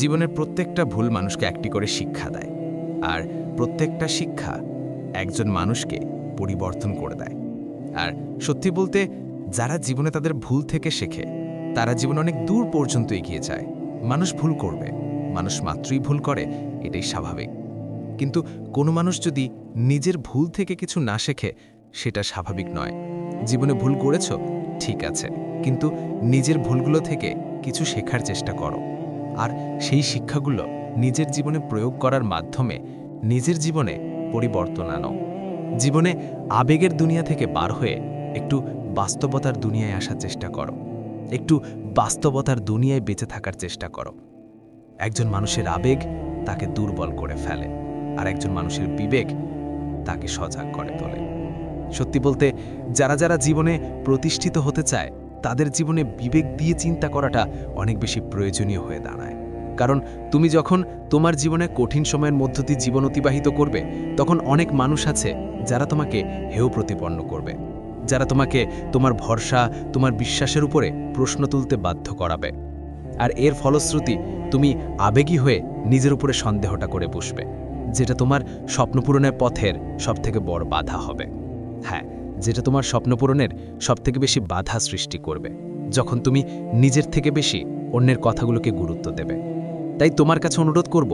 জীবনের প্রত্যেকটা ভুল মানুষকে একটি করে শিক্ষা দেয়, আর প্রত্যেকটা শিক্ষা একজন মানুষকে পরিবর্তন করে দেয়। আর সত্যি বলতে, যারা জীবনে তাদের ভুল থেকে শেখে তারা জীবনে অনেক দূর পর্যন্ত এগিয়ে যায়। মানুষ ভুল করবে, মানুষ মাত্রই ভুল করে, এটাই স্বাভাবিক। কিন্তু কোনো মানুষ যদি নিজের ভুল থেকে কিছু না শেখে, সেটা স্বাভাবিক নয়। জীবনে ভুল করেছ, ঠিক আছে, কিন্তু নিজের ভুলগুলো থেকে কিছু শেখার চেষ্টা করো, আর সেই শিক্ষাগুলো নিজের জীবনে প্রয়োগ করার মাধ্যমে নিজের জীবনে পরিবর্তন আনো। জীবনে আবেগের দুনিয়া থেকে বার হয়ে একটু বাস্তবতার দুনিয়ায় আসার চেষ্টা করো, একটু বাস্তবতার দুনিয়ায় বেঁচে থাকার চেষ্টা করো। একজন মানুষের আবেগ তাকে দুর্বল করে ফেলে, আর একজন মানুষের বিবেক তাকে সজাগ করে তোলে। সত্যি বলতে, যারা যারা জীবনে প্রতিষ্ঠিত হতে চায় তাদের জীবনে বিবেক দিয়ে চিন্তা করাটা অনেক বেশি প্রয়োজনীয় হয়ে দাঁড়ায়। কারণ তুমি যখন তোমার জীবনে কঠিন সময়ের মধ্য দিয়ে জীবন অতিবাহিত করবে, তখন অনেক মানুষ আছে যারা তোমাকে হেয় প্রতিপন্ন করবে, যারা তোমাকে তোমার ভরসা, তোমার বিশ্বাসের উপরে প্রশ্ন তুলতে বাধ্য করাবে। আর এর ফলশ্রুতি তুমি আবেগী হয়ে নিজের উপরে সন্দেহটা করে বসবে, যেটা তোমার স্বপ্নপূরণের পথের সবথেকে বড় বাধা হবে। হ্যাঁ, যেটা তোমার স্বপ্নপূরণের সবথেকে বেশি বাধা সৃষ্টি করবে, যখন তুমি নিজের থেকে বেশি অন্যের কথাগুলোকে গুরুত্ব দেবে। তাই তোমার কাছে অনুরোধ করব,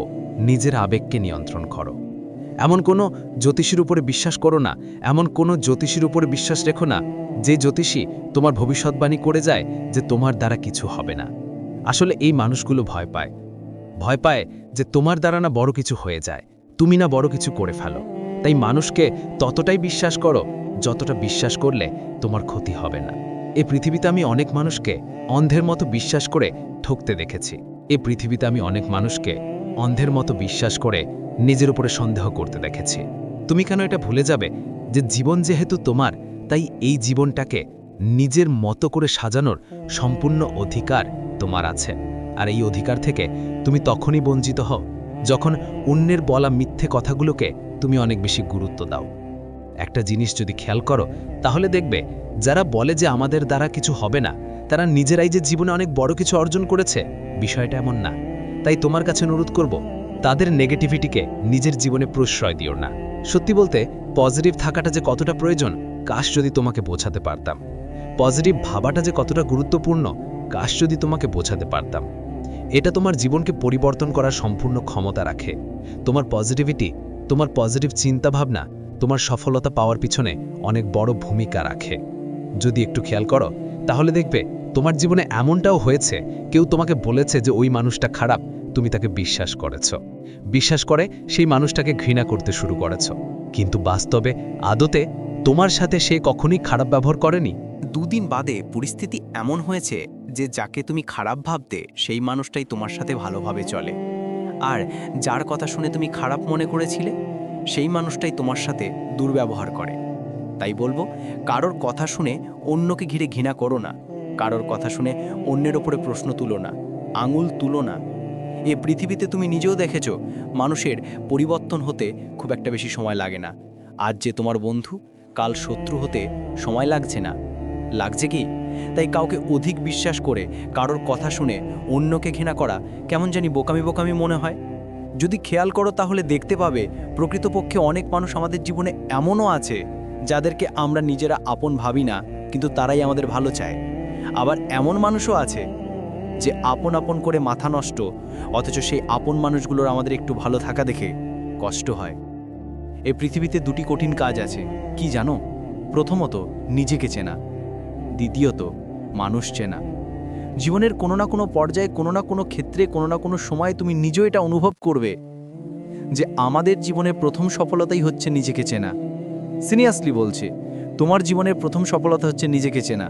নিজের আবেগকে নিয়ন্ত্রণ করো। এমন কোনো জ্যোতিষীর উপরে বিশ্বাস করো না, এমন কোনো জ্যোতিষীর উপরে বিশ্বাস রেখো না যে জ্যোতিষী তোমার ভবিষ্যৎবাণী করে যায় যে তোমার দ্বারা কিছু হবে না। আসলে এই মানুষগুলো ভয় পায় যে তোমার দ্বারা না বড় কিছু হয়ে যায়, তুমি না বড় কিছু করে ফেলো। তাই মানুষকে ততটাই বিশ্বাস করো যতটা বিশ্বাস করলে তোমার ক্ষতি হবে না। এই পৃথিবীতে আমি অনেক মানুষকে অন্ধের মতো বিশ্বাস করে ঠকতে দেখেছি। এই পৃথিবীতে আমি অনেক মানুষকে অন্ধের মতো বিশ্বাস করে নিজের উপরে সন্দেহ করতে দেখেছি। তুমি কেন এটা ভুলে যাবে যে জীবন যেহেতু তোমার, তাই এই জীবনটাকে নিজের মতো করে সাজানোর সম্পূর্ণ অধিকার তোমার আছে। আর এই অধিকার থেকে তুমি তখনই বঞ্চিত হও যখন অন্যের বলা মিথ্যে কথাগুলোকে তুমি অনেক বেশি গুরুত্ব দাও। একটা জিনিস যদি খেয়াল করো, তাহলে দেখবে যারা বলে যে আমাদের দ্বারা কিছু হবে না, তারা নিজেরাই যে জীবনে অনেক বড় কিছু অর্জন করেছে, বিষয়টা এমন না। তাই তোমার কাছে অনুরোধ করব, তাদের নেগেটিভিটিকে নিজের জীবনে প্রশ্রয় দিও না। সত্যি বলতে, পজিটিভ থাকাটা যে কতটা প্রয়োজন, কাশ যদি তোমাকে বোঝাতে পারতাম। পজিটিভ ভাবাটা যে কতটা গুরুত্বপূর্ণ, কাশ যদি তোমাকে বোঝাতে পারতাম। এটা তোমার জীবনকে পরিবর্তন করার সম্পূর্ণ ক্ষমতা রাখে। তোমার পজিটিভিটি, তোমার পজিটিভ চিন্তাভাবনা তোমার সফলতা পাওয়ার পিছনে অনেক বড় ভূমিকা রাখে। যদি একটু খেয়াল করো, তাহলে দেখবে তোমার জীবনে এমনটাও হয়েছে, কেউ তোমাকে বলেছে যে ওই মানুষটা খারাপ, তুমি তাকে বিশ্বাস করেছ। বিশ্বাস করে সেই মানুষটাকে ঘৃণা করতে শুরু করেছ, কিন্তু বাস্তবে আদতে তোমার সাথে সে কখনোই খারাপ ব্যবহার করেনি। দুদিন বাদে পরিস্থিতি এমন হয়েছে যে যাকে তুমি খারাপ ভাবতে, সেই মানুষটাই তোমার সাথে ভালোভাবে চলে। আর যার কথা শুনে তুমি খারাপ মনে করেছিলে, সেই মানুষটাই তোমার সাথে দুর্ব্যবহার করে। তাই বলবো, কারোর কথা শুনে অন্যকে ঘিরে ঘৃণা করো না, কারোর কথা শুনে অন্যের ওপরে প্রশ্ন তুলো না, আঙুল তুলো না। এ পৃথিবীতে তুমি নিজেও দেখেছ, মানুষের পরিবর্তন হতে খুব একটা বেশি সময় লাগে না। আজ যে তোমার বন্ধু, কাল শত্রু হতে সময় লাগছে না, লাগছে কি? তাই কাউকে অধিক বিশ্বাস করে কারোর কথা শুনে অন্যকে ঘৃণা করা কেমন জানি বোকামি বোকামি মনে হয়। যদি খেয়াল করো, তাহলে দেখতে পাবে প্রকৃতপক্ষে অনেক মানুষ আমাদের জীবনে এমনও আছে যাদেরকে আমরা নিজেরা আপন ভাবি না, কিন্তু তারাই আমাদের ভালো চায়। আবার এমন মানুষও আছে যে আপন আপন করে মাথা নষ্ট, অথচ সেই আপন মানুষগুলোর আমাদের একটু ভালো থাকা দেখে কষ্ট হয়। এই পৃথিবীতে দুটি কঠিন কাজ আছে, কি জানো? প্রথমত নিজেকে চেনা, দ্বিতীয়ত মানুষ চেনা। জীবনের কোনো না কোনো পর্যায়ে, কোনো না কোনো ক্ষেত্রে, কোনো না কোনো সময় তুমি নিজেও এটা অনুভব করবে যে আমাদের জীবনের প্রথম সফলতাই হচ্ছে নিজেকে চেনা। সিরিয়াসলি বলছি, তোমার জীবনের প্রথম সফলতা হচ্ছে নিজেকে চেনা।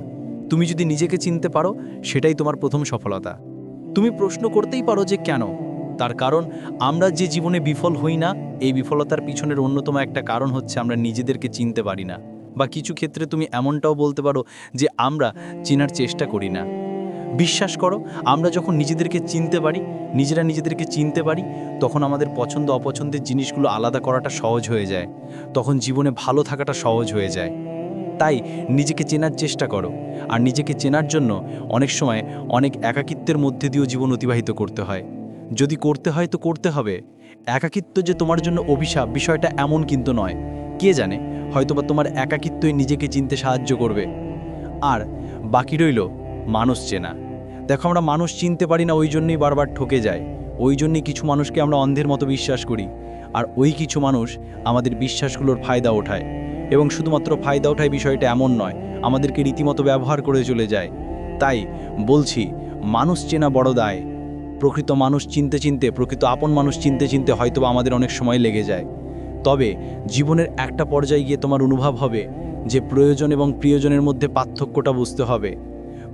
তুমি যদি নিজেকে চিনতে পারো, সেটাই তোমার প্রথম সফলতা। তুমি প্রশ্ন করতেই পারো যে কেন? তার কারণ, আমরা যে জীবনে বিফল হই না, এই বিফলতার পিছনের অন্যতম একটা কারণ হচ্ছে আমরা নিজেদেরকে চিনতে পারি না। বা কিছু ক্ষেত্রে তুমি এমনটাও বলতে পারো যে আমরা চেনার চেষ্টা করি না। বিশ্বাস করো, আমরা যখন নিজেদেরকে চিনতে পারি, নিজেদেরকে চিনতে পারি, তখন আমাদের পছন্দ অপছন্দের জিনিসগুলো আলাদা করাটা সহজ হয়ে যায়। তখন জীবনে ভালো থাকাটা সহজ হয়ে যায়। তাই নিজেকে চেনার চেষ্টা করো। আর নিজেকে চেনার জন্য অনেক সময় অনেক একাকিত্বের মধ্যে দিয়েও জীবন অতিবাহিত করতে হয়। যদি করতে হয় তো করতে হবে। একাকিত্ব যে তোমার জন্য অভিশাপ বিষয়টা এমন কিন্তু নয়। কে জানে, হয়তোবা তোমার একাকিত্বই নিজেকে চিনতে সাহায্য করবে। আর বাকি রইল মানুষ চেনা। দেখো, আমরা মানুষ চিনতে পারি না, ওই জন্যই বারবার ঠকে যায়। ওই জন্যই কিছু মানুষকে আমরা অন্ধের মতো বিশ্বাস করি, আর ওই কিছু মানুষ আমাদের বিশ্বাসগুলোর ফায়দা ওঠায়। এবং শুধুমাত্র ফায়দা ওঠায় বিষয়টা এমন নয়, আমাদেরকে রীতিমতো ব্যবহার করে চলে যায়। তাই বলছি, মানুষ চেনা বড় দায়। প্রকৃত মানুষ চিনতে চিনতে, প্রকৃত আপন মানুষ চিনতে চিনতে হয়তোবা আমাদের অনেক সময় লেগে যায়। তবে জীবনের একটা পর্যায়ে গিয়ে তোমার অনুভব হবে যে প্রয়োজন এবং প্রিয়জনের মধ্যে পার্থক্যটা বুঝতে হবে।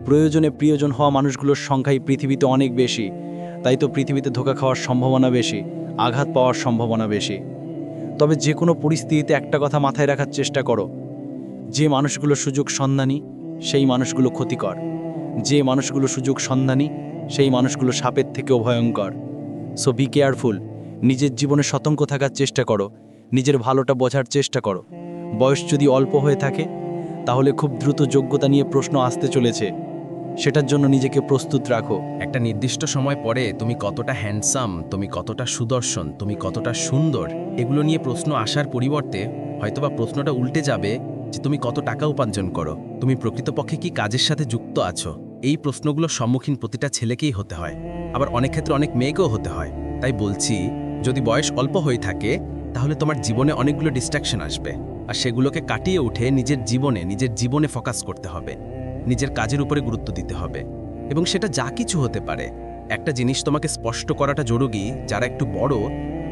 প্রয়োজনে প্রিয়জন হওয়া মানুষগুলোর সংখ্যাই পৃথিবীতে অনেক বেশি। তাই তো পৃথিবীতে ধোঁকা খাওয়ার সম্ভাবনা বেশি, আঘাত পাওয়ার সম্ভাবনা বেশি। তবে যে কোনো পরিস্থিতিতে একটা কথা মাথায় রাখার চেষ্টা করো, যে মানুষগুলো সুযোগ সন্ধানী সেই মানুষগুলো ক্ষতিকর। যে মানুষগুলো সুযোগ সন্ধানী সেই মানুষগুলো সাপের থেকেও ভয়ঙ্কর। So be careful. নিজের জীবনে সতর্ক থাকার চেষ্টা করো, নিজের ভালোটা বোঝার চেষ্টা করো। বয়স যদি অল্প হয়ে থাকে তাহলে খুব দ্রুত যোগ্যতা নিয়ে প্রশ্ন আসতে চলেছে, সেটার জন্য নিজেকে প্রস্তুত রাখো। একটা নির্দিষ্ট সময় পরে তুমি কতটা হ্যান্ডসাম, তুমি কতটা সুদর্শন, তুমি কতটা সুন্দর, এগুলো নিয়ে প্রশ্ন আসার পরিবর্তে হয়তোবা প্রশ্নটা উল্টে যাবে যে তুমি কত টাকা উপার্জন করো, তুমি প্রকৃতপক্ষে কি কাজের সাথে যুক্ত আছো। এই প্রশ্নগুলোর সম্মুখীন প্রতিটা ছেলেকেই হতে হয়, আবার অনেক ক্ষেত্রে অনেক মেয়েকেও হতে হয়। তাই বলছি, যদি বয়স অল্প হয়ে থাকে তাহলে তোমার জীবনে অনেকগুলো ডিস্ট্রাকশন আসবে, আর সেগুলোকে কাটিয়ে উঠে নিজের জীবনে ফোকাস করতে হবে, নিজের কাজের উপরে গুরুত্ব দিতে হবে। এবং সেটা যা কিছু হতে পারে। একটা জিনিস তোমাকে স্পষ্ট করাটা জরুরি, যারা একটু বড়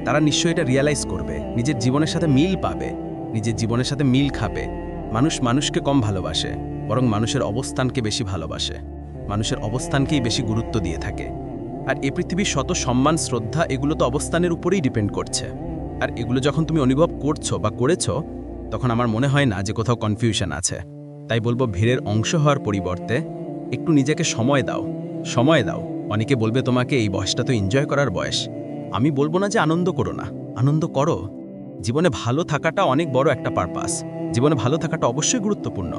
তারা নিশ্চয়ই এটা রিয়ালাইজ করবে, নিজের জীবনের সাথে মিল পাবে, নিজের জীবনের সাথে মিল খাবে। মানুষ মানুষকে কম ভালোবাসে, বরং মানুষের অবস্থানকে বেশি ভালোবাসে, মানুষের অবস্থানকেই বেশি গুরুত্ব দিয়ে থাকে। আর এ পৃথিবীর শত সম্মান শ্রদ্ধা এগুলো তো অবস্থানের উপরেই ডিপেন্ড করছে। আর এগুলো যখন তুমি অনুভব করছো বা করেছো, তখন আমার মনে হয় না যে কোথাও কনফিউশন আছে। তাই বলবো, ভিড়ের অংশ হওয়ার পরিবর্তে একটু নিজেকে সময় দাও, সময় দাও। অনেকে বলবে তোমাকে এই বয়সটা তো এনজয় করার বয়স। আমি বলবো না যে আনন্দ করো না, আনন্দ করো। জীবনে ভালো থাকাটা অনেক বড় একটা পারপাস, জীবনে ভালো থাকাটা অবশ্যই গুরুত্বপূর্ণ,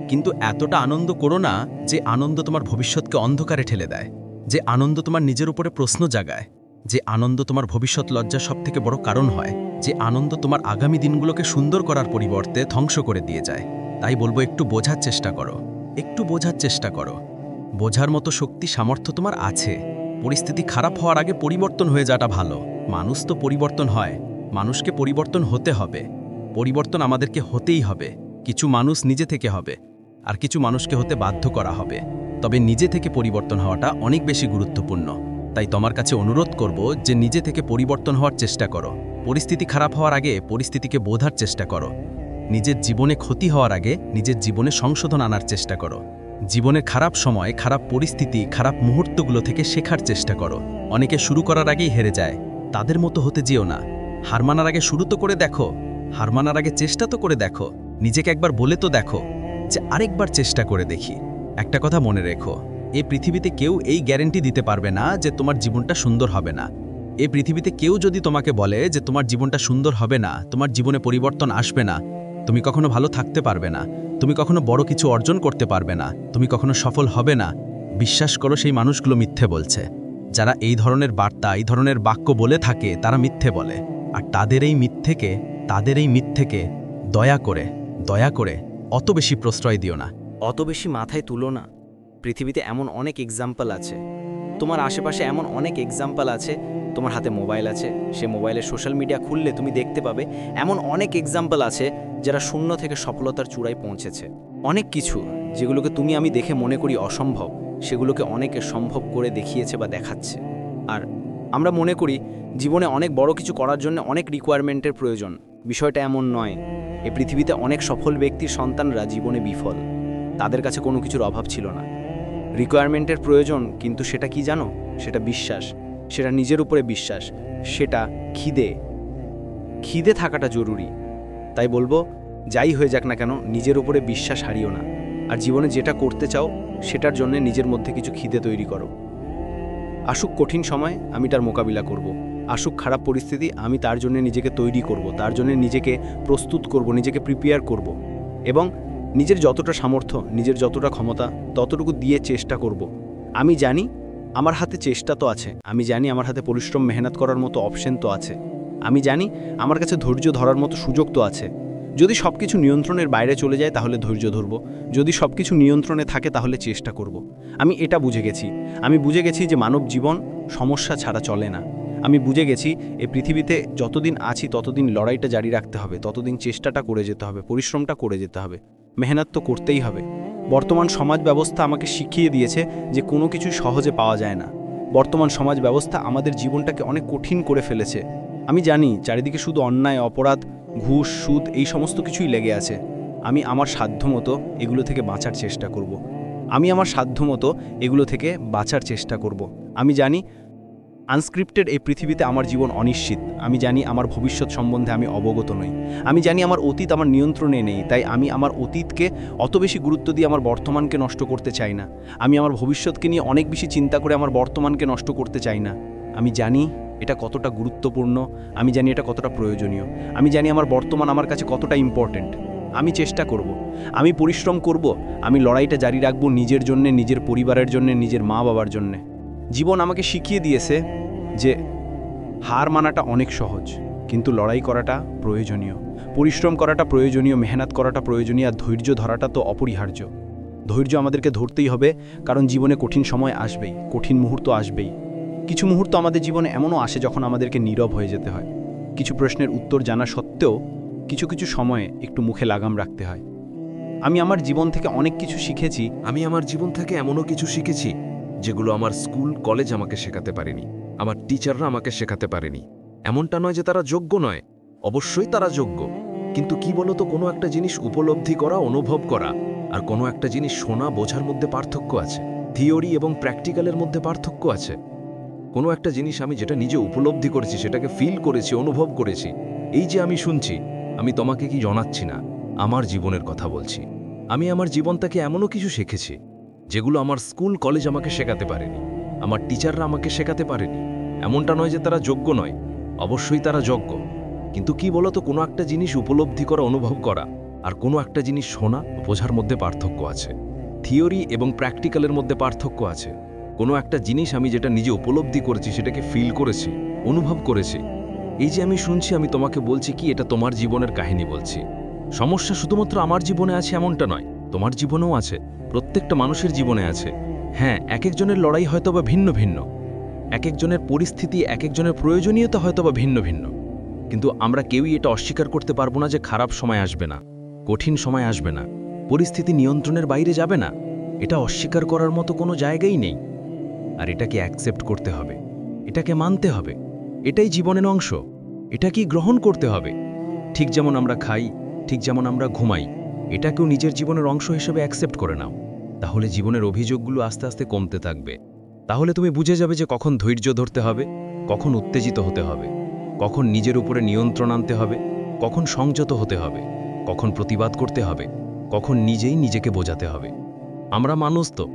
কিন্তু এতটা আনন্দ করো না যে আনন্দ তোমার ভবিষ্যৎকে অন্ধকারে ঠেলে দেয়, যে আনন্দ তোমার নিজের উপরে প্রশ্ন জাগায়, যে আনন্দ তোমার ভবিষ্যৎ লজ্জার সবথেকে বড় কারণ হয়, যে আনন্দ তোমার আগামী দিনগুলোকে সুন্দর করার পরিবর্তে ধ্বংস করে দিয়ে যায়। তাই বলবো, একটু বোঝার চেষ্টা করো, একটু বোঝার চেষ্টা করো। বোঝার মতো শক্তি সামর্থ্য তোমার আছে। পরিস্থিতি খারাপ হওয়ার আগে পরিবর্তন হয়ে যাওয়াটা ভালো। মানুষ তো পরিবর্তন হয়, মানুষকে পরিবর্তন হতে হবে। পরিবর্তন আমাদেরকে হতেই হবে। কিছু মানুষ নিজে থেকে হবে, আর কিছু মানুষকে হতে বাধ্য করা হবে। তবে নিজে থেকে পরিবর্তন হওয়াটা অনেক বেশি গুরুত্বপূর্ণ। তাই তোমার কাছে অনুরোধ করব যে নিজে থেকে পরিবর্তন হওয়ার চেষ্টা করো। পরিস্থিতি খারাপ হওয়ার আগে পরিস্থিতিকে বোঝার চেষ্টা করো। নিজের জীবনে ক্ষতি হওয়ার আগে নিজের জীবনে সংশোধন আনার চেষ্টা করো। জীবনের খারাপ সময়, খারাপ পরিস্থিতি, খারাপ মুহূর্তগুলো থেকে শেখার চেষ্টা করো। অনেকে শুরু করার আগেই হেরে যায়, তাদের মতো হতে যেও না। হার মানার আগে শুরু তো করে দেখো, হার মানার আগে চেষ্টা তো করে দেখো। নিজেকে একবার বলে তো দেখো যে আরেকবার চেষ্টা করে দেখি। একটা কথা মনে রেখো, এই পৃথিবীতে কেউ এই গ্যারেন্টি দিতে পারবে না যে তোমার জীবনটা সুন্দর হবে না। এই পৃথিবীতে কেউ যদি তোমাকে বলে যে তোমার জীবনটা সুন্দর হবে না, তোমার জীবনে পরিবর্তন আসবে না, তুমি কখনো ভালো থাকতে পারবে না, তুমি কখনো বড় কিছু অর্জন করতে পারবে না, তুমি কখনো সফল হবে না, বিশ্বাস করো, সেই মানুষগুলো মিথ্যে বলছে। যারা এই ধরনের বার্তা, এই ধরনের বাক্য বলে থাকে, তারা মিথ্যে বলে। আর তাদের এই মিথ্যেকে দয়া করে অত বেশি প্রশ্রয় দিও না, অত বেশি মাথায় তুলো না। পৃথিবীতে এমন অনেক এক্সাম্পল আছে, তোমার আশেপাশে এমন অনেক এক্সাম্পল আছে। তোমার হাতে মোবাইল আছে, সে মোবাইলে সোশ্যাল মিডিয়া খুললে তুমি দেখতে পাবে এমন অনেক এক্সাম্পল আছে যারা শূন্য থেকে সফলতার চূড়ায় পৌঁছেছে। অনেক কিছু যেগুলোকে তুমি আমি দেখে মনে করি অসম্ভব, সেগুলোকে অনেকে সম্ভব করে দেখিয়েছে বা দেখাচ্ছে। আর আমরা মনে করি জীবনে অনেক বড় কিছু করার জন্য অনেক রিকোয়ারমেন্টের প্রয়োজন। বিষয়টা এমন নয়। এই পৃথিবীতে অনেক সফল ব্যক্তির সন্তানরা জীবনে বিফল, তাদের কাছে কোনো কিছুর অভাব ছিল না। রিকোয়ারমেন্টের প্রয়োজন, কিন্তু সেটা কি জানো? সেটা বিশ্বাস, সেটা নিজের উপরে বিশ্বাস, সেটা খিদে থাকাটা জরুরি। তাই বলবো, যাই হয়ে যাক না কেন, নিজের উপরে বিশ্বাস হারিও না। আর জীবনে যেটা করতে চাও সেটার জন্য নিজের মধ্যে কিছু খিদে তৈরি করো। আসুক কঠিন সময়, আমি তার মোকাবিলা করব। আসুক খারাপ পরিস্থিতি, আমি তার জন্য নিজেকে তৈরি করব, তার জন্য নিজেকে প্রস্তুত করব, নিজেকে প্রিপেয়ার করব। এবং নিজের যতটা সামর্থ্য, নিজের যতটা ক্ষমতা, ততটুকু দিয়ে চেষ্টা করব। আমি জানি আমার হাতে চেষ্টা তো আছে, আমি জানি আমার হাতে পরিশ্রম মেহনত করার মতো অপশন তো আছে, আমি জানি আমার কাছে ধৈর্য ধরার মতো সুযোগ তো আছে। যদি সব কিছু নিয়ন্ত্রণের বাইরে চলে যায় তাহলে ধৈর্য ধরব, যদি সব কিছু নিয়ন্ত্রণে থাকে তাহলে চেষ্টা করব। আমি এটা বুঝে গেছি, আমি বুঝে গেছি যে মানব জীবন সমস্যা ছাড়া চলে না। আমি বুঝে গেছি এই পৃথিবীতে যতদিন আছি ততদিন লড়াইটা জারি রাখতে হবে, ততদিন চেষ্টাটা করে যেতে হবে, পরিশ্রমটা করে যেতে হবে, মেহনত তো করতেই হবে। বর্তমান সমাজ ব্যবস্থা আমাকে শিখিয়ে দিয়েছে যে কোনো কিছু সহজে পাওয়া যায় না। বর্তমান সমাজ ব্যবস্থা আমাদের জীবনটাকে অনেক কঠিন করে ফেলেছে। আমি জানি চারিদিকে শুধু অন্যায়, অপরাধ, ঘুষ, সুদ এই সমস্ত কিছুই লেগে আছে। আমি আমার সাধ্যমতো এগুলো থেকে বাঁচার চেষ্টা করব। আমি আমার সাধ্যমতো এগুলো থেকে বাঁচার চেষ্টা করব। আমি জানি আনস্ক্রিপ্টেড এই পৃথিবীতে আমার জীবন অনিশ্চিত। আমি জানি আমার ভবিষ্যৎ সম্বন্ধে আমি অবগত নই। আমি জানি আমার অতীত আমার নিয়ন্ত্রণে নেই, তাই আমি আমার অতীতকে অত বেশি গুরুত্ব দিয়ে আমার বর্তমানকে নষ্ট করতে চাই না। আমি আমার ভবিষ্যৎকে নিয়ে অনেক বেশি চিন্তা করে আমার বর্তমানকে নষ্ট করতে চাই না। আমি জানি এটা কতটা গুরুত্বপূর্ণ, আমি জানি এটা কতটা প্রয়োজনীয়, আমি জানি আমার বর্তমান আমার কাছে কতটা ইম্পর্ট্যান্ট। আমি চেষ্টা করব, আমি পরিশ্রম করব, আমি লড়াইটা জারি রাখব নিজের জন্যে, নিজের পরিবারের জন্যে, নিজের মা বাবার জন্যে। জীবন আমাকে শিখিয়ে দিয়েছে যে হার মানাটা অনেক সহজ, কিন্তু লড়াই করাটা প্রয়োজনীয়, পরিশ্রম করাটা প্রয়োজনীয়, মেহনত করাটা প্রয়োজনীয়, আর ধৈর্য ধরাটা তো অপরিহার্য। ধৈর্য আমাদেরকে ধরতেই হবে, কারণ জীবনে কঠিন সময় আসবেই, কঠিন মুহূর্ত আসবেই। কিছু মুহূর্ত আমাদের জীবনে এমনও আসে যখন আমাদেরকে নীরব হয়ে যেতে হয়। কিছু প্রশ্নের উত্তর জানা সত্ত্বেও কিছু কিছু সময়ে একটু মুখে লাগাম রাখতে হয়। আমি আমার জীবন থেকে অনেক কিছু শিখেছি। আমি আমার জীবন থেকে এমনও কিছু শিখেছি যেগুলো আমার স্কুল কলেজ আমাকে শেখাতে পারেনি, আমার টিচাররা আমাকে শেখাতে পারেনি। এমনটা নয় যে তারা যোগ্য নয়, অবশ্যই তারা যোগ্য, কিন্তু কি বলতো, কোনো একটা জিনিস উপলব্ধি করা, অনুভব করা আর কোনো একটা জিনিস শোনা বোঝার মধ্যে পার্থক্য আছে। থিওরি এবং প্র্যাকটিক্যালের মধ্যে পার্থক্য আছে। কোনো একটা জিনিস আমি যেটা নিজে উপলব্ধি করেছি, সেটাকে ফিল করেছি, অনুভব করেছি, এই যে আমি শুনছি, আমি তোমাকে কি জানাচ্ছি না, আমার জীবনের কথা বলছি। আমি আমার জীবন থেকে এমনও কিছু শিখেছি যেগুলো আমার স্কুল কলেজ আমাকে শেখাতে পারেনি, আমার টিচাররা আমাকে শেখাতে পারেনি। এমনটা নয় যে তারা যোগ্য নয়, অবশ্যই তারা যোগ্য, কিন্তু কি বলতো, কোনো একটা জিনিস উপলব্ধি করা, অনুভব করা আর কোনো একটা জিনিস শোনা, বোঝার মধ্যে পার্থক্য আছে। থিওরি এবং প্র্যাকটিক্যালের মধ্যে পার্থক্য আছে। কোনো একটা জিনিস আমি যেটা নিজে উপলব্ধি করেছি, সেটাকে ফিল করেছি, অনুভব করেছি, এই যে আমি শুনছি, আমি তোমাকে বলছি কি এটা তোমার জীবনের কাহিনী বলছি। সমস্যা শুধুমাত্র আমার জীবনে আছে এমনটা নয়, তোমার জীবনেও আছে, প্রত্যেকটা মানুষের জীবনে আছে। হ্যাঁ, এক একজনের লড়াই হয়তোবা ভিন্ন ভিন্ন, এক একজনের পরিস্থিতি, এক একজনের প্রয়োজনীয়তা হয়তোবা ভিন্ন ভিন্ন, কিন্তু আমরা কেউই এটা অস্বীকার করতে পারবো না যে খারাপ সময় আসবে না, কঠিন সময় আসবে না, পরিস্থিতি নিয়ন্ত্রণের বাইরে যাবে না। এটা অস্বীকার করার মতো কোনো জায়গাই নেই। আর এটাকে অ্যাকসেপ্ট করতে হবে, এটাকে মানতে হবে, এটাই জীবনের অংশ, এটাকে গ্রহণ করতে হবে। ঠিক যেমন আমরা খাই, ঠিক যেমন আমরা ঘুমাই, এটাকেও নিজের জীবনের অংশ হিসেবে অ্যাকসেপ্ট করে নাও। তাহলে জীবনের অভিযোগগুলো আস্তে আস্তে কমতে থাকবে। তাহলে তুমি বুঝে যাবে যে কখন ধৈর্য ধরতে হবে, কখন উত্তেজিত হতে হবে, কখন নিজের উপরে নিয়ন্ত্রণ আনতে হবে, কখন সংযত হতে হবে, কখন প্রতিবাদ করতে হবে, কখন নিজেই নিজেকে বোঝাতে হবে। আমরা মানুষ তো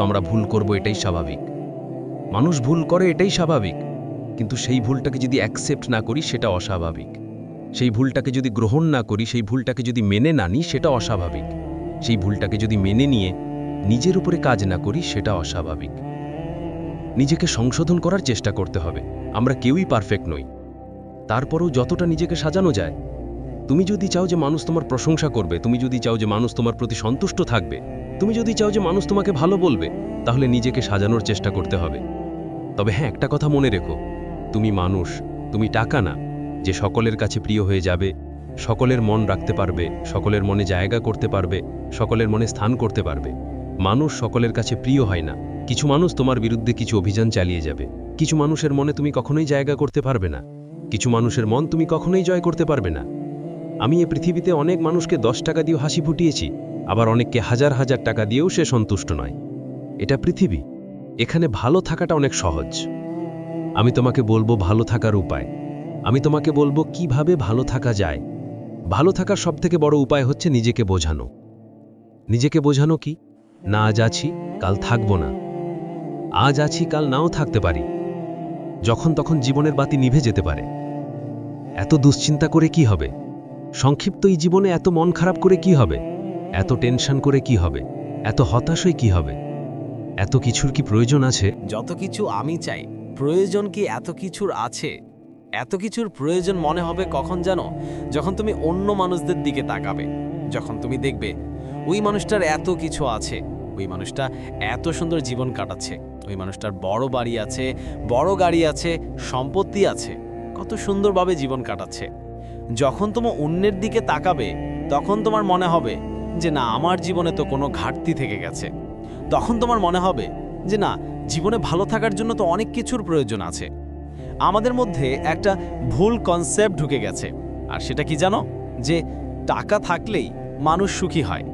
আমরা ভুল করব, এটাই স্বাভাবিক। মানুষ ভুল করে, এটাই স্বাভাবিক, কিন্তু সেই ভুলটাকে যদি অ্যাকসেপ্ট না করি সেটা অস্বাভাবিক। সেই ভুলটাকে যদি গ্রহণ না করি, সেই ভুলটাকে যদি মেনে না নিই, সেটা অস্বাভাবিক। সেই ভুলটাকে যদি মেনে নিয়ে নিজের উপরে কাজ না করি, সেটা অস্বাভাবিক। নিজেকে সংশোধন করার চেষ্টা করতে হবে। আমরা কেউই পারফেক্ট নই, তারপরেও যতটা নিজেকে সাজানো যায়। তুমি যদি চাও যে মানুষ তোমার প্রশংসা করবে, তুমি যদি চাও যে মানুষ তোমার প্রতি সন্তুষ্ট থাকবে, তুমি যদি চাও যে মানুষ তোমাকে ভালো বলবে, তাহলে নিজেকে সাজানোর চেষ্টা করতে হবে। তবে হ্যাঁ, একটা কথা মনে রেখো, তুমি মানুষ, তুমি টাকা না যে সকলের কাছে প্রিয় হয়ে যাবে, সকলের মন রাখতে পারবে, সকলের মনে জায়গা করতে পারবে, সকলের মনে স্থান করতে পারবে। মানুষ সকলের কাছে প্রিয় হয় না। কিছু মানুষ তোমার বিরুদ্ধে কিছু অভিযান চালিয়ে যাবে, কিছু মানুষের মনে তুমি কখনোই জায়গা করতে পারবে না, কিছু মানুষের মন তুমি কখনোই জয় করতে পারবে না। আমি এই পৃথিবীতে অনেক মানুষকে 10 টাকা দিয়েও হাসি ফুটিয়েছি, আবার অনেককে হাজার হাজার টাকা দিয়েও সে সন্তুষ্ট নয়। এটা পৃথিবী, এখানে ভালো থাকাটা অনেক সহজ। আমি তোমাকে বলবো ভালো থাকার উপায়, আমি তোমাকে বলবো কিভাবে ভালো থাকা যায়। ভালো থাকার সবথেকে বড় উপায় হচ্ছে নিজেকে বোঝানো। নিজেকে বোঝানো কি? না আজ আছি, কাল থাকবো না। আজ আছি, কাল নাও থাকতে পারি। যখন তখন জীবনের বাতি নিভে যেতে পারে। এত দুশ্চিন্তা করে কি হবে? সংক্ষিপ্ত এই জীবনে এত মন খারাপ করে কি হবে? এত টেনশন করে কি হবে? এত হতাশ হয়ে কি হবে? এত কিছুর কি প্রয়োজন আছে? যত কিছু আমি চাই, প্রয়োজন কি এত কিছুর আছে? এত কিছুর প্রয়োজন মনে হবে কখন জানো? যখন তুমি অন্য মানুষদের দিকে তাকাবে, যখন তুমি দেখবে ওই মানুষটার এত কিছু আছে, ওই মানুষটা এত সুন্দর জীবন কাটাচ্ছে, ওই মানুষটার বড় বাড়ি আছে, বড় গাড়ি আছে, সম্পত্তি আছে, কত সুন্দরভাবে জীবন কাটাচ্ছে। যখন তুমি অন্যের দিকে তাকাবে, তখন তোমার মনে হবে যে না, আমার জীবনে তো কোনো ঘাটতি থেকে গেছে। তখন তোমার মনে হবে যে না, জীবনে ভালো থাকার জন্য তো অনেক কিছুর প্রয়োজন আছে। আমাদের মধ্যে একটা ভুল কনসেপ্ট ঢুকে গেছে, আর সেটা কি জানো? যে টাকা থাকলেই মানুষ সুখী হয়।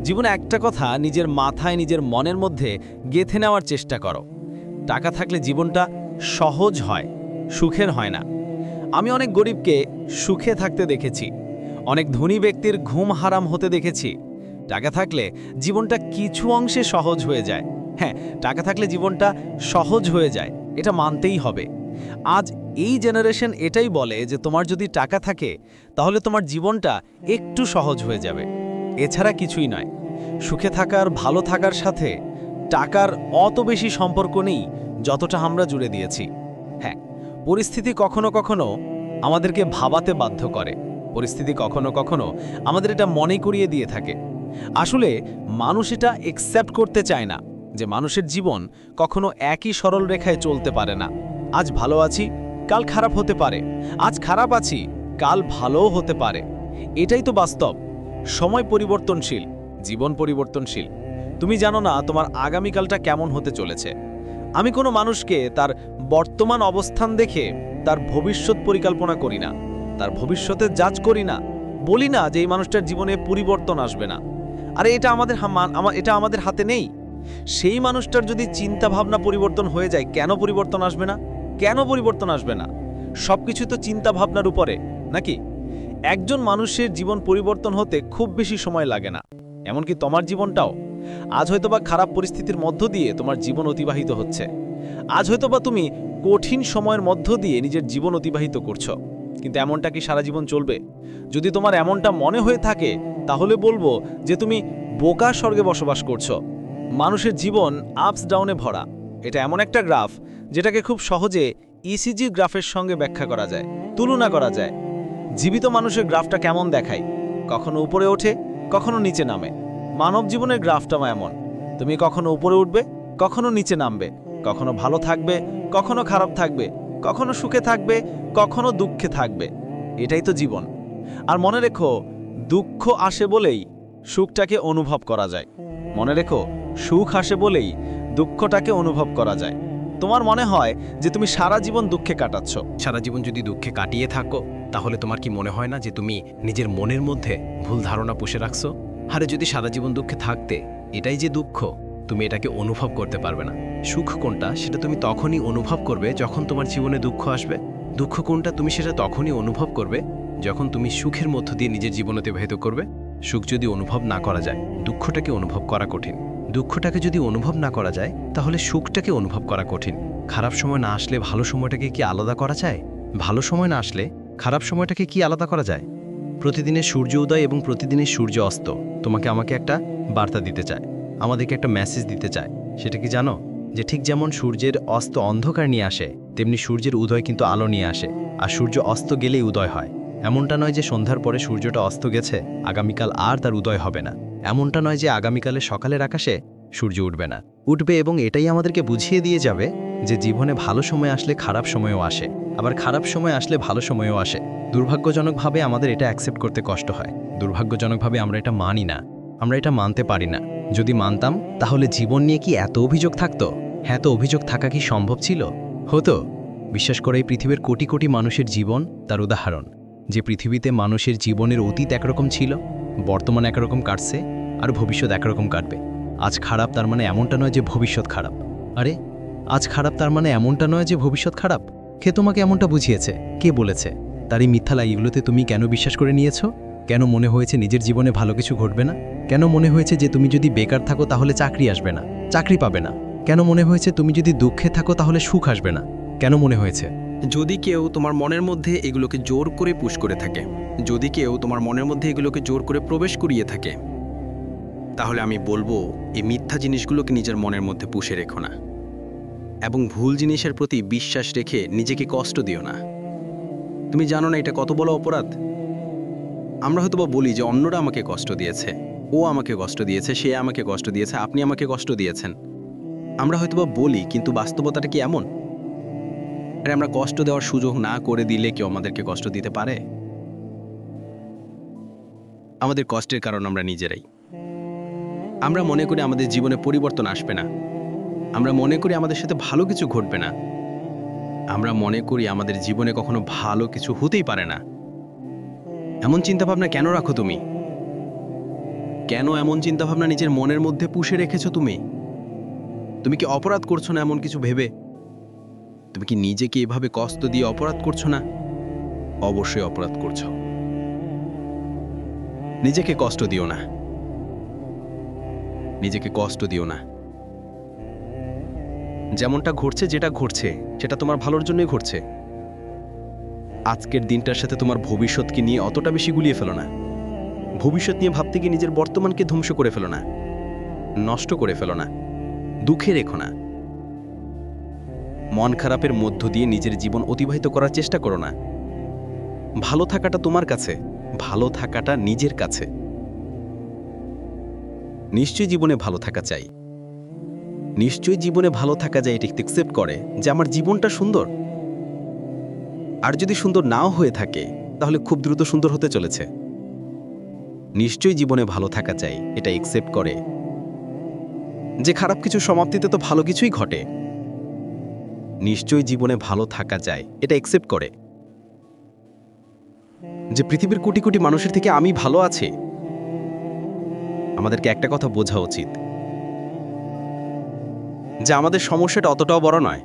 জীবনে একটা কথা নিজের মাথায়, নিজের মনের মধ্যে গেঁথে নেওয়ার চেষ্টা করো, টাকা থাকলে জীবনটা সহজ হয়, সুখের হয় না। আমি অনেক গরিবকে সুখে থাকতে দেখেছি, অনেক ধনী ব্যক্তির ঘুম হারাম হতে দেখেছি। টাকা থাকলে জীবনটা কিছু অংশে সহজ হয়ে যায়। হ্যাঁ, টাকা থাকলে জীবনটা সহজ হয়ে যায়, এটা মানতেই হবে। আজ এই জেনারেশন এটাই বলে যে তোমার যদি টাকা থাকে তাহলে তোমার জীবনটা একটু সহজ হয়ে যাবে, এছাড়া কিছুই নয়। সুখে থাকার, ভালো থাকার সাথে টাকার অত বেশি সম্পর্ক নেই যতটা আমরা জুড়ে দিয়েছি। হ্যাঁ, পরিস্থিতি কখনো কখনো আমাদেরকে ভাবাতে বাধ্য করে, পরিস্থিতি কখনো কখনো আমাদের এটা মনে করিয়ে দিয়ে থাকে। আসলে মানুষ এটা একসেপ্ট করতে চায় না যে মানুষের জীবন কখনো একই সরল রেখায় চলতে পারে না। আজ ভালো আছি, কাল খারাপ হতে পারে, আজ খারাপ আছি, কাল ভালোও হতে পারে। এটাই তো বাস্তব। সময় পরিবর্তনশীল, জীবন পরিবর্তনশীল। তুমি জানো না তোমার আগামীকালটা কেমন হতে চলেছে। আমি কোনো মানুষকে তার বর্তমান অবস্থান দেখে তার ভবিষ্যৎ পরিকল্পনা করি না, তার ভবিষ্যতের যাচ করি না। বলি না যে এই মানুষটার জীবনে পরিবর্তন আসবে না। আরে এটা আমাদের হাতে নেই। সেই মানুষটার যদি চিন্তা ভাবনা পরিবর্তন হয়ে যায়, কেন পরিবর্তন আসবে না? কেন পরিবর্তন আসবে না? সবকিছু তো চিন্তা ভাবনার উপরে, নাকি? একজন মানুষের জীবন পরিবর্তন হতে খুব বেশি সময় লাগে না, এমনকি তোমার জীবনটাও। আজ হয়তোবা খারাপ পরিস্থিতির মধ্য দিয়ে তোমার জীবন অতিবাহিত হচ্ছে, আজ হয়তোবা তুমি কঠিন সময়ের মধ্য দিয়ে নিজের জীবন অতিবাহিত করছো, কিন্তু এমনটা কি সারা জীবন চলবে? যদি তোমার এমনটা মনে হয়ে থাকে তাহলে বলবো যে তুমি বোকা স্বর্গে বসবাস করছো। মানুষের জীবন আপস ডাউনে ভরা। এটা এমন একটা গ্রাফ যেটাকে খুব সহজে ইসিজি গ্রাফের সঙ্গে ব্যাখ্যা করা যায়, তুলনা করা যায়। জীবিত মানুষের গ্রাফটা কেমন দেখায়? কখনো উপরে ওঠে, কখনো নিচে নামে। মানব জীবনের গ্রাফটাও এমন। তুমি কখনো উপরে উঠবে, কখনো নিচে নামবে, কখনো ভালো থাকবে, কখনো খারাপ থাকবে, কখনো সুখে থাকবে, কখনো দুঃখে থাকবে। এটাই তো জীবন। আর মনে রেখো, দুঃখ আসে বলেই সুখটাকে অনুভব করা যায়। মনে রেখো, সুখ আসে বলেই দুঃখটাকে অনুভব করা যায়। তোমার মনে হয় যে তুমি সারা জীবন দুঃখে কাটাচ্ছ। সারা জীবন যদি দুঃখে কাটিয়ে থাকো, তাহলে তোমার কি মনে হয় না যে তুমি নিজের মনের মধ্যে ভুল ধারণা পুষে রাখছো? আরে যদি সারা জীবন দুঃখে থাকতে, এটাই যে দুঃখ, তুমি এটাকে অনুভব করতে পারবে না। সুখ কোনটা সেটা তুমি তখনই অনুভব করবে যখন তোমার জীবনে দুঃখ আসবে। দুঃখ কোনটা তুমি সেটা তখনই অনুভব করবে যখন তুমি সুখের মধ্য দিয়ে নিজের জীবন অতিবাহিত করবে। সুখ যদি অনুভব না করা যায়, দুঃখটাকে অনুভব করা কঠিন। দুঃখটাকে যদি অনুভব না করা যায়, তাহলে সুখটাকে অনুভব করা কঠিন। খারাপ সময় না আসলে ভালো সময়টাকে কি আলাদা করা যায়? ভালো সময় না আসলে খারাপ সময়টাকে কি আলাদা করা যায়? প্রতিদিনের সূর্য উদয় এবং প্রতিদিনের সূর্য অস্ত তোমাকে আমাকে একটা বার্তা দিতে চায়, আমাদেরকে একটা মেসেজ দিতে চায়। সেটা কি জানো? যে ঠিক যেমন সূর্যের অস্ত অন্ধকার নিয়ে আসে, তেমনি সূর্যের উদয় কিন্তু আলো নিয়ে আসে। আর সূর্য অস্ত গেলেই উদয় হয়। এমনটা নয় যে সন্ধ্যার পরে সূর্যটা অস্ত গেছে, আগামীকাল আর তার উদয় হবে না। এমনটা নয় যে আগামীকালে সকালের আকাশে সূর্য উঠবে না, উঠবে। এবং এটাই আমাদেরকে বুঝিয়ে দিয়ে যাবে যে জীবনে ভালো সময় আসলে খারাপ সময়ও আসে, আবার খারাপ সময় আসলে ভালো সময়ও আসে। দুর্ভাগ্যজনকভাবে আমাদের এটা অ্যাকসেপ্ট করতে কষ্ট হয়। দুর্ভাগ্যজনকভাবে আমরা এটা মানি না, আমরা এটা মানতে পারি না। যদি মানতাম তাহলে জীবন নিয়ে কি এত অভিযোগ থাকতো? হ্যাঁ, তো অভিযোগ থাকা কি সম্ভব ছিল? হতো। বিশ্বাস করে এই পৃথিবীর কোটি কোটি মানুষের জীবন তার উদাহরণ। যে পৃথিবীতে মানুষের জীবনের অতীত একরকম ছিল, বর্তমান একরকম কাটছে, আর ভবিষ্যৎ একরকম কাটবে। আজ খারাপ তার মানে এমনটা নয় যে ভবিষ্যৎ খারাপ। আরে আজ খারাপ তার মানে এমনটা নয় যে ভবিষ্যৎ খারাপ। কে তোমাকে এমনটা বুঝিয়েছে? কে বলেছে? তার এই মিথ্যা লাইগুলোতে তুমি কেন বিশ্বাস করে নিয়েছো? কেন মনে হয়েছে নিজের জীবনে ভালো কিছু ঘটবে না? কেন মনে হয়েছে যে তুমি যদি বেকার থাকো তাহলে চাকরি আসবে না, চাকরি পাবে না? কেন মনে হয়েছে তুমি যদি দুঃখে থাকো তাহলে সুখ আসবে না? কেন মনে হয়েছে? যদি কেউ তোমার মনের মধ্যে এগুলোকে জোর করে পুশ করে থাকে, যদি কেউ তোমার মনের মধ্যে এগুলোকে জোর করে প্রবেশ করিয়ে থাকে, তাহলে আমি বলবো এই মিথ্যা জিনিসগুলোকে নিজের মনের মধ্যে পুষে রেখো না, এবং ভুল জিনিসের প্রতি বিশ্বাস রেখে নিজেকে কষ্ট দিও না। তুমি জানো না এটা কত বড় অপরাধ? আমরা হয়তোবা বলি যে অন্যরা আমাকে কষ্ট দিয়েছে, ও আমাকে কষ্ট দিয়েছে, সে আমাকে কষ্ট দিয়েছে, আপনি আমাকে কষ্ট দিয়েছেন। আমরা হয়তোবা বলি, কিন্তু বাস্তবতাটা কি এমন? আরে আমরা কষ্ট দেওয়ার সুযোগ না করে দিলে কেউ আমাদেরকে কষ্ট দিতে পারে? আমাদের কষ্টের কারণ আমরা নিজেরাই। আমরা মনে করি আমাদের জীবনে পরিবর্তন আসবে না, আমরা মনে করি আমাদের সাথে ভালো কিছু ঘটবে না, আমরা মনে করি আমাদের জীবনে কখনো ভালো কিছু হতেই পারে না। এমন চিন্তাভাবনা কেন রাখো তুমি? কেন এমন চিন্তাভাবনা নিজের মনের মধ্যে পুষে রেখেছো তুমি? তুমি কি অপরাধ করছো না এমন কিছু ভেবে? তুমি কি নিজেকে এভাবে কষ্ট দিয়ে অপরাধ করছো না? অবশ্যই অপরাধ করছো। নিজেকে কষ্ট দিও না, নিজেকে কষ্ট দিও না। যেমনটা ঘটছে, যেটা ঘটছে সেটা তোমার ভালোর জন্যই ঘটছে। আজকের দিনটার সাথে তোমার ভবিষ্যৎকে নিয়ে অতটা বেশি গুলিয়ে ফেলো না। ভবিষ্যৎ নিয়ে ভাবতে গিয়ে নিজের বর্তমানকে ধ্বংস করে ফেলো না, নষ্ট করে ফেলো না, দুঃখে রেখো না। মন খারাপের মধ্য দিয়ে নিজের জীবন অতিবাহিত করার চেষ্টা করো না। ভালো থাকাটা তোমার কাছে, ভালো থাকাটা নিজের কাছে। নিশ্চয়ই জীবনে ভালো থাকা চাই, নিশ্চয়ই জীবনে ভালো থাকা যায়, এটি অ্যাকসেপ্ট করে যে আমার জীবনটা সুন্দর। আর যদি সুন্দর নাও হয়ে থাকে তাহলে খুব দ্রুত সুন্দর হতে চলেছে। নিশ্চয়ই জীবনে ভালো থাকা চাই, এটা অ্যাকসেপ্ট করে যে খারাপ কিছু সমাপ্তিতে তো ভালো কিছুই ঘটে। নিশ্চয়ই জীবনে ভালো থাকা যায়, এটা অ্যাকসেপ্ট করে যে পৃথিবীর কোটি কোটি মানুষের থেকে আমি ভালো আছি। আমাদেরকে একটা কথা বোঝা উচিত যে আমাদের সমস্যাটা অতটাও বড় নয়।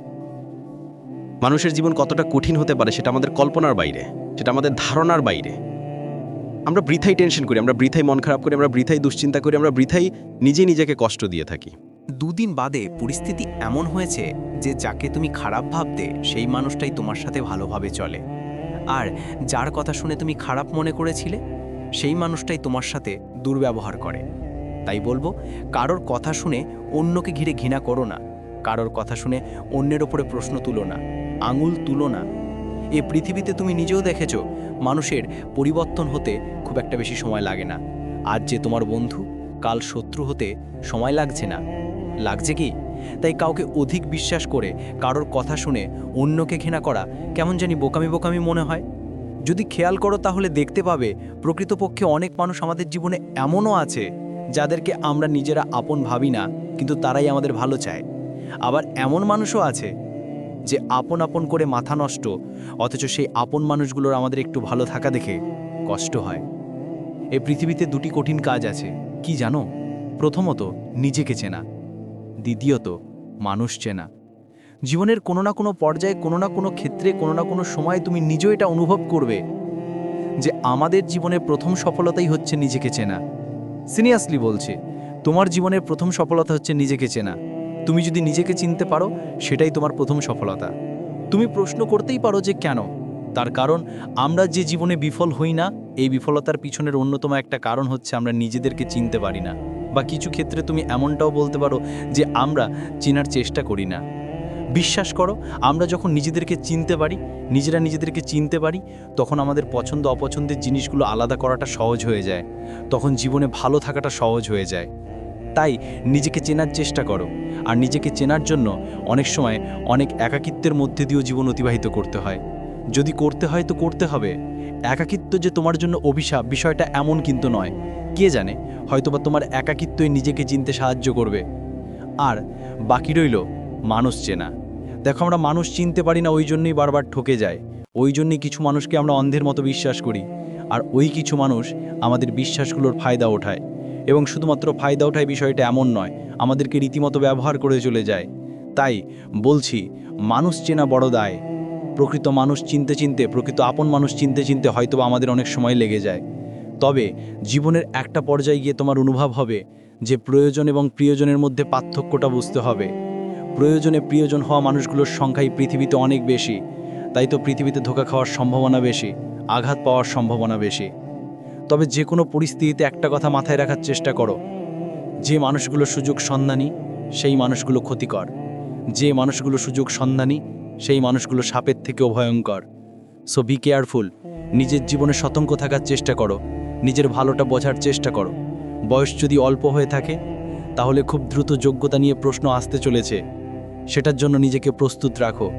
মানুষের জীবন কতটা কঠিন হতে পারে সেটা আমাদের কল্পনার বাইরে, সেটা আমাদের ধারণার বাইরে। আমরা বৃথাই টেনশন করি, আমরা বৃথাই মন খারাপ করি, আমরা বৃথাই দুশ্চিন্তা করি, আমরা বৃথাই নিজেকে কষ্ট দিয়ে থাকি। দুদিন বাদে পরিস্থিতি এমন হয়েছে যে যাকে তুমি খারাপ ভাবতে সেই মানুষটাই তোমার সাথে ভালোভাবে চলে, আর যার কথা শুনে তুমি খারাপ মনে করেছিলে সেই মানুষটাই তোমার সাথে দুর্ব্যবহার করে। তাই বলবো, কারোর কথা শুনে অন্যকে ঘিরে ঘৃণা করো না, কারোর কথা শুনে অন্যের ওপরে প্রশ্ন তুলো না, আঙুল তুলো না। এ পৃথিবীতে তুমি নিজেও দেখেছো মানুষের পরিবর্তন হতে খুব একটা বেশি সময় লাগে না। আজ যে তোমার বন্ধু, কাল শত্রু হতে সময় লাগছে না, লাগছে কি? তাই কাউকে অধিক বিশ্বাস করে কারোর কথা শুনে অন্যকে ঘৃণা করা কেমন জানি বোকামি বোকামি মনে হয়। যদি খেয়াল করো তাহলে দেখতে পাবে প্রকৃতপক্ষে অনেক মানুষ আমাদের জীবনে এমনও আছে যাদেরকে আমরা নিজেরা আপন ভাবি না, কিন্তু তারাই আমাদের ভালো চায়। আবার এমন মানুষও আছে যে আপন আপন করে মাথা নষ্ট, অথচ সেই আপন মানুষগুলোর আমাদের একটু ভালো থাকা দেখে কষ্ট হয়। এই পৃথিবীতে দুটি কঠিন কাজ আছে, কি জানো? প্রথমত নিজেকে চেনা, দ্বিতীয়ত মানুষ চেনা। জীবনের কোনো না কোনো পর্যায়ে, কোনো না কোনো ক্ষেত্রে, কোনো না কোনো সময় তুমি নিজেও এটা অনুভব করবে যে আমাদের জীবনের প্রথম সফলতাই হচ্ছে নিজেকে চেনা। সিরিয়াসলি বলছি, তোমার জীবনের প্রথম সফলতা হচ্ছে নিজেকে চেনা। তুমি যদি নিজেকে চিনতে পারো সেটাই তোমার প্রথম সফলতা। তুমি প্রশ্ন করতেই পারো যে কেন? তার কারণ আমরা যে জীবনে বিফল হই না, এই বিফলতার পিছনের অন্যতম একটা কারণ হচ্ছে আমরা নিজেদেরকে চিনতে পারি না। বা কিছু ক্ষেত্রে তুমি এমনটাও বলতে পারো যে আমরা চেনার চেষ্টা করি না। বিশ্বাস করো, আমরা যখন নিজেদেরকে চিনতে পারি, নিজেদেরকে চিনতে পারি, তখন আমাদের পছন্দ অপছন্দের জিনিসগুলো আলাদা করাটা সহজ হয়ে যায়, তখন জীবনে ভালো থাকাটা সহজ হয়ে যায়। তাই নিজেকে চেনার চেষ্টা করো। আর নিজেকে চেনার জন্য অনেক সময় অনেক একাকিত্বের মধ্যে দিয়েও জীবন অতিবাহিত করতে হয়। যদি করতে হয় তো করতে হবে। একাকিত্ব যে তোমার জন্য অভিশাপ, বিষয়টা এমন কিন্তু নয়। কে জানে, হয়তোবা তোমার একাকিত্বই নিজেকে চিনতে সাহায্য করবে। আর বাকি রইল মানুষ চেনা। দেখো, আমরা মানুষ চিনতে পারি না, ওই জন্যই বারবার ঠকে যায়। ওই জন্যই কিছু মানুষকে আমরা অন্ধের মতো বিশ্বাস করি, আর ওই কিছু মানুষ আমাদের বিশ্বাসগুলোর ফায়দা ওঠায়। এবং শুধুমাত্র ফায়দা ওঠায় বিষয়টা এমন নয়, আমাদেরকে রীতিমতো ব্যবহার করে চলে যায়। তাই বলছি, মানুষ চেনা বড় দায়। প্রকৃত মানুষ চিনতে চিনতে, প্রকৃত আপন মানুষ চিনতে চিনতে হয়তোবা আমাদের অনেক সময় লেগে যায়। তবে জীবনের একটা পর্যায়ে গিয়ে তোমার অনুভব হবে যে প্রয়োজন এবং প্রিয়জনের মধ্যে পার্থক্যটা বুঝতে হবে। প্রয়োজনে প্রিয়জন হওয়া মানুষগুলোর সংখ্যাই পৃথিবীতে অনেক বেশি। তাই তো পৃথিবীতে ধোঁকা খাওয়ার সম্ভাবনা বেশি, আঘাত পাওয়ার সম্ভাবনা বেশি। তবে যে কোনো পরিস্থিতিতে একটা কথা মাথায় রাখার চেষ্টা করো যে মানুষগুলো সুযোগ সন্ধানী সেই মানুষগুলো ক্ষতিকর, যে মানুষগুলো সুযোগ সন্ধানী সেই মানুষগুলো সাপের থেকেও ভয়ঙ্কর। সো বি কেয়ারফুল, নিজের জীবনে সতর্ক থাকার চেষ্টা করো, নিজের ভালোটা বোঝার চেষ্টা করো। বয়স যদি অল্প হয়ে থাকে তাহলে খুব দ্রুত যোগ্যতা নিয়ে প্রশ্ন আসতে চলেছে, সেটার জন্য নিজেকে প্রস্তুত রাখো।